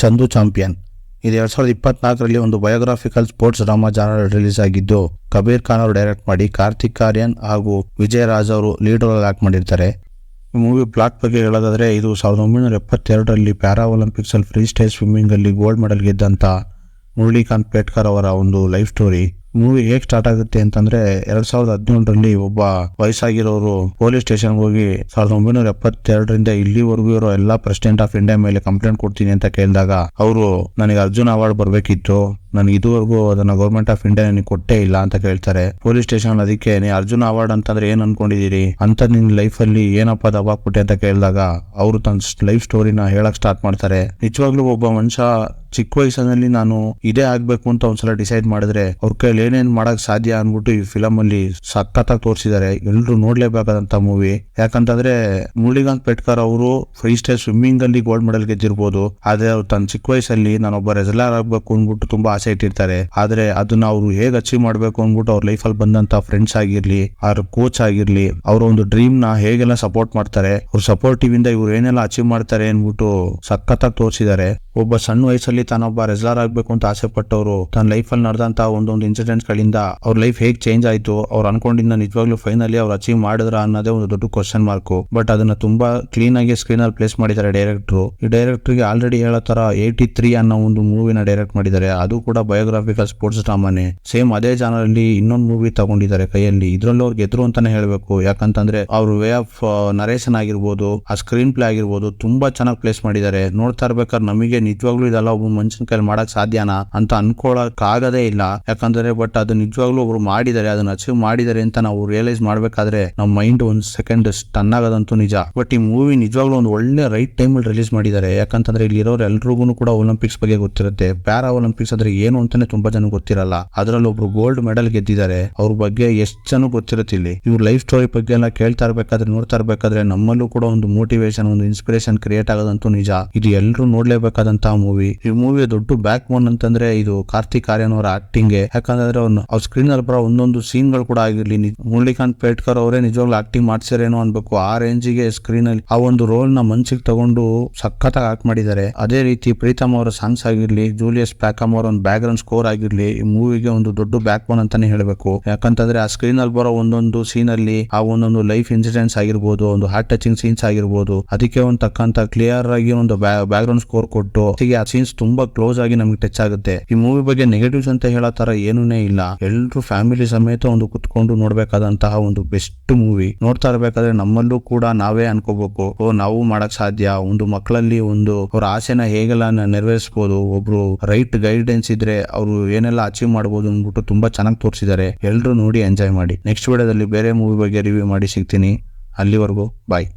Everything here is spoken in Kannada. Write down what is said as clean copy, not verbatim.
ಚಂದು ಚಾಂಪಿಯನ್. ಇದು 2024ರಲ್ಲಿ ಒಂದು biographical sports drama genre release ಆಗಿದ್ದು, ಕಬೀರ್ ಖಾನ್ ಅವರು ಡೈರೆಕ್ಟ್ ಮಾಡಿ ಕಾರ್ತಿಕ್ ಆರ್ಯನ್ ಹಾಗೂ ವಿಜಯ್ ರಾಜ್ ಅವರು ಲೀಡ್ ರೋಲ್ ಆಕ್ಟ್ ಮಾಡಿರ್ತಾರೆ. ಈ ಮೂವಿ ಪ್ಲಾಟ್ ಬಗ್ಗೆ ಹೇಳೋದಾದ್ರೆ, ಇದು 1972ರಲ್ಲಿ ಪ್ಯಾರಾ ಒಲಿಂಪಿಕ್ಸ್ ಅಲ್ಲಿ ಫ್ರೀ ಸ್ಟೈಲ್ ಸ್ವಿಮ್ಮಿಂಗ್ ಅಲ್ಲಿ ಗೋಲ್ಡ್ ಮೆಡಲ್ ಗೆದ್ದಂತ ಮುರಳೀಕಾಂತ್ ಪೇಟ್ಕರ್ ಅವರ ಒಂದು ಲೈಫ್ ಸ್ಟೋರಿ. ಮೂವಿ ಹೇಗೆ ಸ್ಟಾರ್ಟ್ ಆಗುತ್ತೆ ಅಂತಂದ್ರೆ, 2017ರಲ್ಲಿ ಒಬ್ಬ ವಯಸ್ಸಾಗಿರೋರು ಪೊಲೀಸ್ ಸ್ಟೇಷನ್ ಹೋಗಿ 1972ರಿಂದ ಇಲ್ಲಿವರೆಗೂ ಇರೋ ಎಲ್ಲಾ ಪ್ರೆಸಿಡೆಂಟ್ ಆಫ್ ಇಂಡಿಯಾ ಮೇಲೆ ಕಂಪ್ಲೇಂಟ್ ಕೊಡ್ತೀನಿ ಅಂತ ಕೇಳಿದಾಗ, ಅವರು ನನಗೆ ಅರ್ಜುನ್ ಅವಾರ್ಡ್ ಬರ್ಬೇಕಿತ್ತು, ನನಗೆ ಇದುವರೆಗೂ ಅದನ್ನ ಗೌರ್ಮೆಂಟ್ ಆಫ್ ಇಂಡಿಯಾ ನನಗೆ ಕೊಟ್ಟೇ ಇಲ್ಲ ಅಂತ ಕೇಳ್ತಾರೆ ಪೊಲೀಸ್ ಸ್ಟೇಷನ್. ಅದಕ್ಕೆ ನೀ ಅರ್ಜುನ್ ಅವಾರ್ಡ್ ಅಂತಂದ್ರೆ ಏನ್ ಅನ್ಕೊಂಡಿದೀರಿ ಅಂತ ನಿನ್ ಲೈಫ್ ಅಲ್ಲಿ ಏನಪ್ಪಾ ದಬಾಕ್ಬಿಟ್ಟೆ ಅಂತ ಕೇಳಿದಾಗ, ಅವರು ತನ್ನ ಲೈಫ್ ಸ್ಟೋರಿನ ಹೇಳಕ್ ಸ್ಟಾರ್ಟ್ ಮಾಡ್ತಾರೆ. ನಿಜವಾಗ್ಲೂ ಒಬ್ಬ ಮನುಷ್ಯ ಚಿಕ್ಕ ವಯಸ್ಸಿನಲ್ಲಿ ನಾನು ಇದೇ ಆಗ್ಬೇಕು ಅಂತ ಒಂದ್ಸಲ ಡಿಸೈಡ್ ಮಾಡಿದ್ರೆ ಅವ್ರ ಕೈಲಿ ಏನೇನ್ ಮಾಡಕ್ ಸಾಧ್ಯ ಅನ್ಬಿಟ್ಟು ಈ ಫಿಲಮ್ ಅಲ್ಲಿ ಸಖತ್ತಾಗಿ ತೋರಿಸಿದ್ದಾರೆ. ಎಲ್ರು ನೋಡ್ಲೇಬೇಕಾದಂತ ಮೂವಿ. ಯಾಕಂತಂದ್ರೆ ಮುರಳೀಕಾಂತ್ ಪೇಟ್ಕರ್ ಅವರು ಫ್ರೀ ಸ್ಟೈಲ್ ಸ್ವಿಮ್ಮಿಂಗ್ ಅಲ್ಲಿ ಗೋಲ್ಡ್ ಮೆಡಲ್ ಗೆದ್ದಿರ್ಬೋದು, ಆದ್ರೆ ಅವ್ರು ತನ್ನ ಚಿಕ್ಕ ವಯಸ್ಸಲ್ಲಿ ನಾನೊಬ್ಬ ರೆಸ್ಲರ್ ಆಗ್ಬೇಕು ಅಂದ್ಬಿಟ್ಟು ತುಂಬಾ ಆಸೆ ಇಟ್ಟಿರ್ತಾರೆ. ಆದ್ರೆ ಅದನ್ನ ಅವ್ರು ಹೇಗ್ ಅಚೀವ್ ಮಾಡ್ಬೇಕು ಅಂದ್ಬಿಟ್ಟು ಅವ್ರ ಲೈಫ್ ಅಲ್ಲಿ ಬಂದಂತ ಫ್ರೆಂಡ್ಸ್ ಆಗಿರ್ಲಿ, ಅವ್ರ ಕೋಚ್ ಆಗಿರ್ಲಿ, ಅವ್ರ ಒಂದು ಡ್ರೀಮ್ ನ ಹೇಗೆಲ್ಲ ಸಪೋರ್ಟ್ ಮಾಡ್ತಾರೆ, ಅವ್ರ ಸಪೋರ್ಟಿವ್ ಇಂದ ಇವ್ರು ಏನೆಲ್ಲ ಅಚೀವ್ ಮಾಡ್ತಾರೆ ಅನ್ಬಿಟ್ಟು ಸಖತ್ತಾಗಿ ತೋರಿಸಿದ್ದಾರೆ. ಒಬ್ಬ ಸಣ್ಣ ವಯಸ್ಸಲ್ಲಿ ತಾನೊಬ್ಬ ರೆಸ್ಲರ್ ಆಗ್ಬೇಕು ಅಂತ ಆಸೆ ಪಟ್ಟವರು ತನ್ನ ಲೈಫ್ ಅಲ್ಲಿ ನಡೆದಂತ ಒಂದೊಂದು ಇನ್ಸಿಡೆಂಟ್ಸ್ ಗಳಿಂದ ಅವ್ರ ಲೈಫ್ ಹೇಗ್ ಚೇಂಜ್ ಆಯ್ತು, ಅವ್ರು ಅನ್ಕೊಂಡಿದ್ದ ನಿಜವಾಗ್ಲೂ ಫೈನಲಿ ಅವ್ರು ಅಚೀವ್ ಮಾಡಿದ್ರ ಅನ್ನೋದೇ ಒಂದು ದೊಡ್ಡ ಕ್ವಶನ್ ಮಾರ್ಕ್. ಬಟ್ ಅದನ್ನ ತುಂಬಾ ಕ್ಲೀನ್ ಆಗಿ ಸ್ಕ್ರೀನ್ ಅಲ್ಲಿ ಪ್ಲೇಸ್ ಮಾಡಿದ್ದಾರೆ ಡೈರೆಕ್ಟರ್. ಈ ಡೈರೆಕ್ಟರ್ ಗೆ ಆಲ್ರೆಡಿ ಹೇಳೋ ತರ 83 ಅನ್ನೋ ಒಂದು ಮೂವಿನ ಡೈರೆಕ್ಟ್ ಮಾಡಿದ್ದಾರೆ. ಅದು ಕೂಡ ಬಯೋಗ್ರಾಫಿಕಲ್ ಸ್ಪೋರ್ಟ್ಸ್ ಡ್ರಾಮಾನೆ. ಸೇಮ್ ಅದೇ ಜಾನರ್ ಅಲ್ಲಿ ಇನ್ನೊಂದು ಮೂವಿ ತಗೊಂಡಿದ್ದಾರೆ ಕೈಯಲ್ಲಿ. ಇದ್ರಲ್ಲಿ ಅವ್ರು ಗೆದ್ರು ಅಂತಾನೆ ಹೇಳ್ಬೇಕು. ಯಾಕಂತಂದ್ರೆ ಅವ್ರ ವೇ ಆಫ್ ನರೇಷನ್ ಆಗಿರ್ಬೋದು, ಆ ಸ್ಕ್ರೀನ್ ಪ್ಲೇ ಆಗಿರ್ಬೋದು, ತುಂಬಾ ಚೆನ್ನಾಗಿ ಪ್ಲೇಸ್ ಮಾಡಿದ್ದಾರೆ. ನೋಡ್ತಾ ಇರ್ಬೇಕಾದ್ರೆ ನಮಗೆ ನಿಜವಾಗ್ಲೂ ಇದೆಲ್ಲ ಒಬ್ಬ ಮನುಷ್ಯನ ಕೈಲಿ ಮಾಡಕ್ ಸಾಧ್ಯನಾ ಅಂತ ಅನ್ಕೊಳಕ್ ಆಗದೇ ಇಲ್ಲ. ಯಾಕಂದ್ರೆ ಬಟ್ ಅದು ನಿಜವಾಗ್ಲೂ ಒಬ್ರು ಮಾಡಿದ್ದಾರೆ, ಅದನ್ನ ಅಚೀವ್ ಮಾಡಿದ್ದಾರೆ ಅಂತ ನಾವು ರಿಯಲೈಸ್ ಮಾಡ್ಬೇಕಾದ್ರೆ ನಮ್ಮ ಮೈಂಡ್ ಒಂದ್ ಸೆಕೆಂಡ್ ಸ್ಟನ್ ಆಗೋದಂತೂ ನಿಜ. ಬಟ್ ಈ ಮೂವಿ ನಿಜವಾಗ್ಲೂ ಒಂದು ಒಳ್ಳೆ ರೈಟ್ ಟೈಮ್ ಅಲ್ಲಿ ರಿಲೀಸ್ ಮಾಡಿದ್ದಾರೆ. ಯಾಕಂತಂದ್ರೆ ಇಲ್ಲಿ ಇರೋರು ಎಲ್ರಿಗೂ ಕೂಡ ಒಲಿಂಪಿಕ್ಸ್ ಬಗ್ಗೆ ಗೊತ್ತಿರುತ್ತೆ. ಪ್ಯಾರಾ ಒಲಿಂಪಿಕ್ಸ್ ಅಂದ್ರೆ ಏನು ಅಂತಾನೆ ತುಂಬಾ ಜನ ಗೊತ್ತಿರಲ್ಲ. ಅದ್ರಲ್ಲಿ ಒಬ್ರು ಗೋಲ್ಡ್ ಮೆಡಲ್ ಗೆದ್ದಿದ್ದಾರೆ, ಅವ್ರ ಬಗ್ಗೆ ಎಷ್ಟು ಜನ ಗೊತ್ತಿರುತ್ತೆ. ಇಲ್ಲಿ ಇವ್ರ ಲೈಫ್ ಸ್ಟೋರಿ ಬಗ್ಗೆ ಎಲ್ಲ ಕೇಳ್ತಾ ಇರ್ಬೇಕಾದ್ರೆ, ನೋಡ್ತಾ ಇರ್ಬೇಕಾದ್ರೆ ನಮ್ಮಲ್ಲೂ ಕೂಡ ಒಂದು ಮೋಟಿವೇಶನ್, ಒಂದು ಇನ್ಸ್ಪಿರೇಷನ್ ಕ್ರಿಯೇಟ್ ಆಗೋದಂತೂ ನಿಜ. ಇದು ಎಲ್ಲರೂ ನೋಡ್ಲೇಬೇಕಾದಂತಹ ಮೂವಿ. ಈ ಮೂವಿಯ ದೊಡ್ಡ ಬ್ಯಾಕ್ ಬೋನ್ ಅಂತಂದ್ರೆ ಇದು ಕಾರ್ತಿಕ್ ಆರ್ಯನ್ ಅವರ ಆಕ್ಟಿಂಗ್. ಯಾಕಂದ್ರೆ ಅವ್ರ ಸ್ಕ್ರೀನ್ ಅಲ್ಲಿ ಬರೋ ಒಂದೊಂದು ಸೀನ್ ಗಳು ಕೂಡ ಆಗಿರ್ಲಿ, ಮುರಳೀಕಾಂತ್ ಪೇಟ್ಕರ್ ಅವರೇ ನಿಜವಾಗ್ಲೂ ಆಕ್ಟಿಂಗ್ ಮಾಡ್ಸಿರೇನೋ ಅನ್ಬೇಕು. ಆ ರೇಂಜಿಗೆ ಸ್ಕ್ರೀನ್ ಅಲ್ಲಿ ಆ ಒಂದು ರೋಲ್ ನ ಮನ್ಸಿಗೆ ತಗೊಂಡು ಸಖತ್ತಾಗಿ ಆಕ್ಟ್ ಮಾಡಿದ್ದಾರೆ. ಅದೇ ರೀತಿ ಪ್ರೀತಮ್ ಅವರ ಸಾಂಗ್ಸ್ ಆಗಿರ್ಲಿ, ಜೂಲಿಯಸ್ ಪ್ಯಾಕಮ್ ಅವರ ಒಂದು ಬ್ಯಾಕ್ ಗ್ರೌಂಡ್ ಸ್ಕೋರ್ ಆಗಿರ್ಲಿ, ಈ ಮೂವಿಗೆ ಒಂದು ದೊಡ್ಡ ಬ್ಯಾಕ್ ಬೋನ್ ಅಂತಾನೆ ಹೇಳ್ಬೇಕು. ಯಾಕಂತಂದ್ರೆ ಆ ಸ್ಕ್ರೀನ್ ಅಲ್ಲಿ ಬರೋ ಒಂದೊಂದು ಸೀನ್ ಅಲ್ಲಿ ಆ ಒಂದೊಂದು ಲೈಫ್ ಇನ್ಸಿಡೆಂಟ್ಸ್ ಆಗಿರ್ಬೋದು, ಒಂದು ಹಾರ್ಟ್ ಟಚಿಂಗ್ ಸೀನ್ಸ್ ಆಗಿರ್ಬೋದು, ಅದಕ್ಕೆ ಒಂದು ತಕ್ಕಂತ ಕ್ಲಿಯರ್ ಆಗಿ ಒಂದು ಬ್ಯಾಕ್ ಗ್ರೌಂಡ್ ಸ್ಕೋರ್ ಕೊಟ್ಟು ಆ ಸೀನ್ಸ್ ತುಂಬಾ ಕ್ಲೋಸ್ ಆಗಿ ನಮ್ಗೆ ಟಚ್ ಆಗುತ್ತೆ. ಈ ಮೂವಿ ಬಗ್ಗೆ ನೆಗೆಟಿವ್ಸ್ ಅಂತ ಹೇಳೋ ತರ ಏನೂನೇ ಇಲ್ಲ. ಎಲ್ರು ಫ್ಯಾಮಿಲಿ ಸಮೇತ ಒಂದು ಕುತ್ಕೊಂಡು ನೋಡ್ಬೇಕಾದಂತಹ ಒಂದು ಬೆಸ್ಟ್ ಮೂವಿ. ನೋಡ್ತಾ ಇರ್ಬೇಕಾದ್ರೆ ನಮ್ಮಲ್ಲೂ ಕೂಡ ನಾವೇ ಅನ್ಕೋಬೇಕು, ನಾವು ಮಾಡಕ್ ಸಾಧ್ಯ, ಒಂದು ಮಕ್ಕಳಲ್ಲಿ ಒಂದು ಅವ್ರ ಆಸೆನ ಹೇಗೆಲ್ಲ ನೆರವೇರಿಸಬಹುದು, ಒಬ್ರು ರೈಟ್ ಗೈಡೆನ್ಸ್ ಇದ್ರೆ ಅವರು ಏನೆಲ್ಲ ಅಚೀವ್ ಮಾಡಬಹುದು ಅಂದ್ಬಿಟ್ಟು ತುಂಬಾ ಚೆನ್ನಾಗಿ ತೋರಿಸಿದ್ದಾರೆ. ಎಲ್ರು ನೋಡಿ ಎಂಜಾಯ್ ಮಾಡಿ. ನೆಕ್ಸ್ಟ್ ವಿಡಿಯೋದಲ್ಲಿ ಬೇರೆ ಮೂವಿ ಬಗ್ಗೆ ರಿವ್ಯೂ ಮಾಡಿ ಸಿಗ್ತೀನಿ. ಅಲ್ಲಿವರೆಗೂ ಬಾಯ್.